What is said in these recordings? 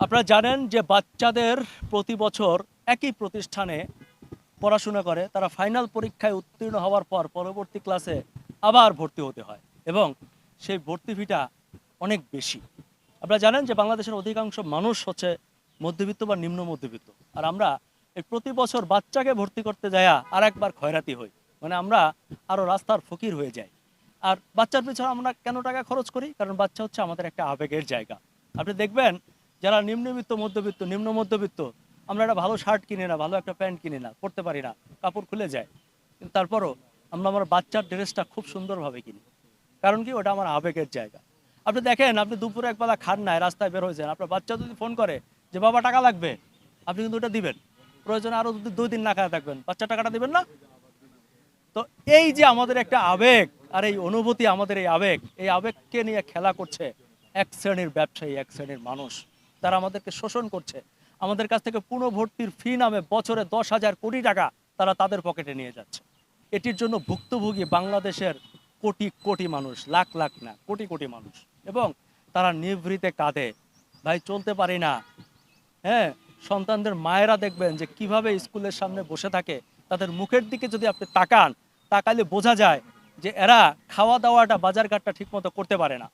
আপনারা জানেন যে বাচ্চাদের প্রতি বছর একই প্রতিষ্ঠানে পড়াশোনা করে তারা ফাইনাল পরীক্ষায় উত্তীর্ণ হওয়ার পর পরবর্তী ক্লাসে আবার ভর্তি হতে হয় এবং সেই ভর্তি ফিটা অনেক বেশি। আপনারা জানেন যে বাংলাদেশের অধিকাংশ মানুষ হচ্ছে মধ্যবিত্ত বা নিম্ন মধ্যবিত্ত, আর আমরা এই প্রতি বছর বাচ্চাকে ভর্তি করতে যাইয়া আর একবার খয়রাতি হই, মানে আমরা আরও রাস্তার ফকির হয়ে যাই। আর বাচ্চার পিছনে আমরা কেন টাকা খরচ করি? কারণ বাচ্চা হচ্ছে আমাদের একটা আবেগের জায়গা। আপনি দেখবেন যারা নিম্নবিত্ত মধ্যবিত্ত নিম্ন মধ্যবিত্ত, আমরা একটা ভালো শার্ট কিনে না, ভালো একটা প্যান্ট কিনে না, পরতে পারি না, কাপড় খুলে যায়, কিন্তু তারপরও আমরা আমার বাচ্চার ড্রেসটা খুব সুন্দরভাবে কিনি। কারণ কি? ওটা আমার আবেগের জায়গা। আপনি দেখেন, আপনি দুপুরে একবেলা খান নাই, রাস্তায় বের হয়েছেন, আপনার বাচ্চা যদি ফোন করে যে বাবা টাকা লাগবে, আপনি কিন্তু ওটা দিবেন। প্রয়োজনে আরও যদি 2 দিন না খায় থাকবেন, বাচ্চা টাকাটা দিবেন না? তো এই যে আমাদের একটা আবেগ, আর এই অনুভূতি, আমাদের এই আবেগকে নিয়ে খেলা করছে এক শ্রেণীর ব্যবসায়ী, এক শ্রেণীর মানুষ। তারা আমাদেরকে শোষণ করছে। আমাদের কাছ থেকে পুনর্ভর্তির ফি নামে বছরে 10,000 কোটি টাকা তারা তাদের পকেটে নিয়ে যাচ্ছে। এটির জন্য ভুক্তভোগী বাংলাদেশের কোটি কোটি মানুষ, লাখ লাখ না, কোটি কোটি মানুষ। এবং তারা নিভৃতে কাঁদে, ভাই চলতে পারি না। হ্যাঁ, সন্তানদের মায়েরা দেখবেন যে কিভাবে স্কুলের সামনে বসে থাকে, তাদের মুখের দিকে যদি আপনি তাকালে বোঝা যায় যে এরা খাওয়া দাওয়াটা, বাজারঘাটটা ঠিকমতো করতে পারে না।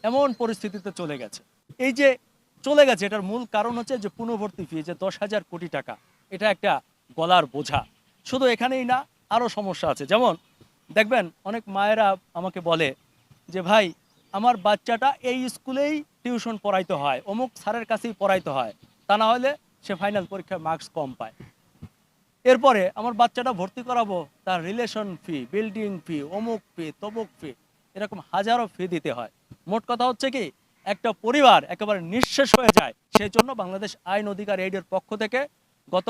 এমন পরিস্থিতিতে চলে গেছে। এই যে চলে গেছে, এটার মূল কারণ হচ্ছে যে পুনর্ভর্তি ফি, যে 10,000 কোটি টাকা, এটা একটা গলার বোঝা। শুধু এখানেই না, আরও সমস্যা আছে। যেমন দেখবেন অনেক মায়েরা আমাকে বলে যে ভাই, আমার বাচ্চাটা এই স্কুলেই টিউশন পড়াইতে হয়, অমুক স্যারের কাছেই পড়াইতে হয়, তা না হলে সে ফাইনাল পরীক্ষায় মার্কস কম পায়। এরপরে আমার বাচ্চাটা ভর্তি করাবো, তার রিলেশন ফি, বিল্ডিং ফি, অমুক ফি, তমুক ফি, এরকম হাজারো ফি দিতে হয়। মোট কথা হচ্ছে কি, একটা পরিবার একেবারে নিঃশেষ হয়ে যায়। সেই জন্য বাংলাদেশ আইন অধিকার এইডের পক্ষ থেকে গত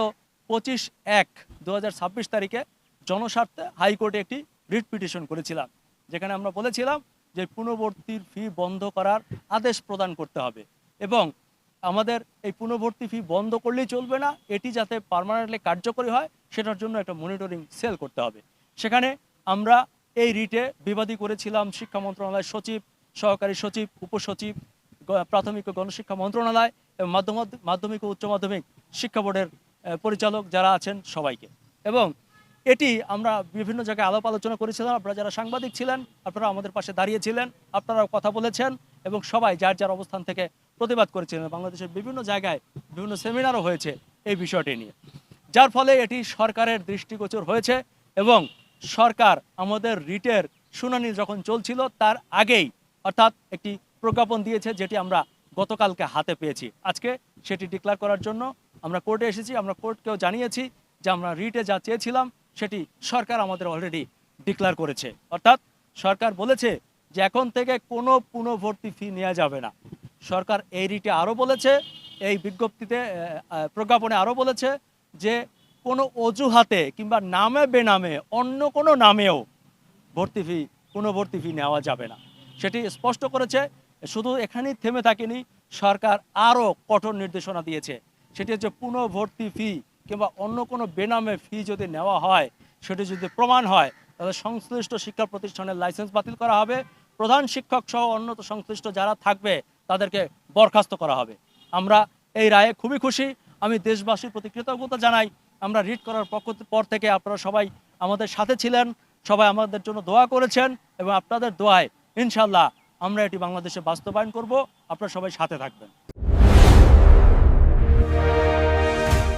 25/1/2026 তারিখে জনস্বার্থে হাইকোর্টে একটি রিট পিটিশন করেছিলাম, যেখানে আমরা বলেছিলাম যে পুনর্ভর্তির ফি বন্ধ করার আদেশ প্রদান করতে হবে এবং আমাদের এই পুনর্ভর্তি ফি বন্ধ করলেই চলবে না, এটি যাতে পার্মানেন্টলি কার্যকরী হয় সেটার জন্য একটা মনিটরিং সেল করতে হবে। সেখানে আমরা এই রিটে বিবাদী করেছিলাম শিক্ষা মন্ত্রণালয়ের সচিব, সহকারী সচিব, উপসচিব, প্রাথমিক ও গণশিক্ষা মন্ত্রণালয় এবং মাধ্যমিক ও উচ্চ মাধ্যমিক শিক্ষা বোর্ডের পরিচালক যারা আছেন সবাইকে। এবং এটি আমরা বিভিন্ন জায়গায় আলাপ আলোচনা করেছিলাম। আপনারা যারা সাংবাদিক ছিলেন, আপনারা আমাদের পাশে দাঁড়িয়েছিলেন, আপনারাও কথা বলেছেন এবং সবাই যার যার অবস্থান থেকে প্রতিবাদ করেছিলেন। বাংলাদেশের বিভিন্ন জায়গায় বিভিন্ন সেমিনারও হয়েছে এই বিষয়টি নিয়ে, যার ফলে এটি সরকারের দৃষ্টিগোচর হয়েছে এবং সরকার আমাদের রিটের শুনানি যখন চলছিল তার আগেই, অর্থাৎ একটি প্রজ্ঞাপন দিয়েছে, যেটি আমরা গতকালকে হাতে পেয়েছি। আজকে সেটি ডিক্লেয়ার করার জন্য আমরা কোর্টে এসেছি। আমরা কোর্টকেও জানিয়েছি যে আমরা রিটে যা চেয়েছিলাম সেটি সরকার আমাদের অলরেডি ডিক্লেয়ার করেছে। অর্থাৎ সরকার বলেছে যে এখন থেকে কোনো পুনর্ভর্তি ফি নেওয়া যাবে না। সরকার এই রিটে আরও বলেছে, এই বিজ্ঞপ্তিতে প্রজ্ঞাপনে আরও বলেছে যে কোনো অজুহাতে কিংবা নামে বেনামে অন্য কোনো নামেও পুনর্ভর্তি ফি নেওয়া যাবে না, সেটি স্পষ্ট করেছে। শুধু এখানেই থেমে থাকেনি, সরকার আরও কঠোর নির্দেশনা দিয়েছে। সেটি হচ্ছে পুনর্ভর্তি ফি কিংবা অন্য কোনো বেনামে ফি যদি নেওয়া হয়, সেটি যদি প্রমাণ হয়, তাহলে সংশ্লিষ্ট শিক্ষা প্রতিষ্ঠানের লাইসেন্স বাতিল করা হবে, প্রধান শিক্ষক সহ অন্য সংশ্লিষ্ট যারা থাকবে তাদেরকে বরখাস্ত করা হবে। আমরা এই রায়ে খুবই খুশি। আমি দেশবাসীর প্রতি কৃতজ্ঞতা জানাই। আমরা রিট করার পর থেকে আপনারা সবাই আমাদের সাথে ছিলেন, সবাই আমাদের জন্য দোয়া করেছেন এবং আপনাদের দোয়ায় ইনশাল্লাহ আমরা এটি বাংলাদেশে বাস্তবায়ন করব। আপনারা সবাই সাথে থাকবেন।